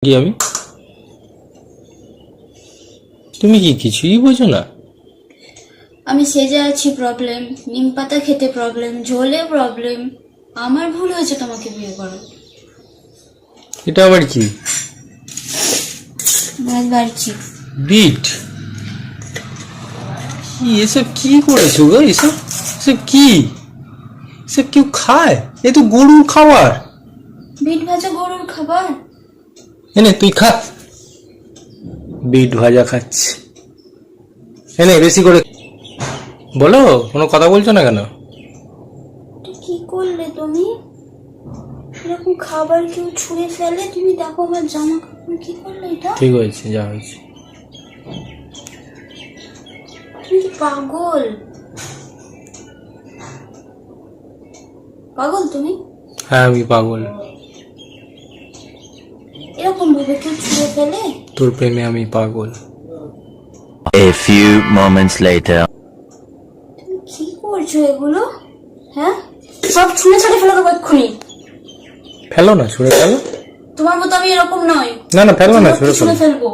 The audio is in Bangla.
কি আমি তুমি কি কিছুই বোঝো না? আমি সেজে আছি প্রবলেম, নিম পাতা খেতে প্রবলেম, ঝোলে প্রবলেম। আমার ভুল হয়েছে তোমাকে বিয়ে করা। এটা আবার কি? বাড়ছি বিট? কি এসব কি করেছো গো? এসব এসব কি? এসব কেউ খায়? এ তো গরুর খাবার। বিট ভাজা গরুর খাবার? এনে তুই খা। বিট ভাজা খাচ্ছে। এনে বেশি করে বলো। কোনো কথা বলছো না কেন? কি করলে তুমি? এরকম খাবার কেউ ছুঁড়ে ফেলে? তুমি দেখো আমার জামা কাপড়, কি করলে এটা? ঠিক হয়েছে, যা হয়েছে। তুমি কি পাগল? পাগল তুমি? হ্যাঁ আমি পাগল। এরকম ভাবে কেউ ছুঁড়ে ফেলে? তোর প্রেমে আমি পাগল। A few moments later. তুমি কি করছো এগুলো? হ্যাঁ, সব ছুঁড়ে ছাড়ে ফেলে দেবো এক্ষুনি। ফেলো না, ছুঁড়ে ফেলো। তোমার মতো আমি এরকম নয়। না না, ফেলো না, ছুঁড়ে ছুঁড়ে ফেলো। ফেলবো।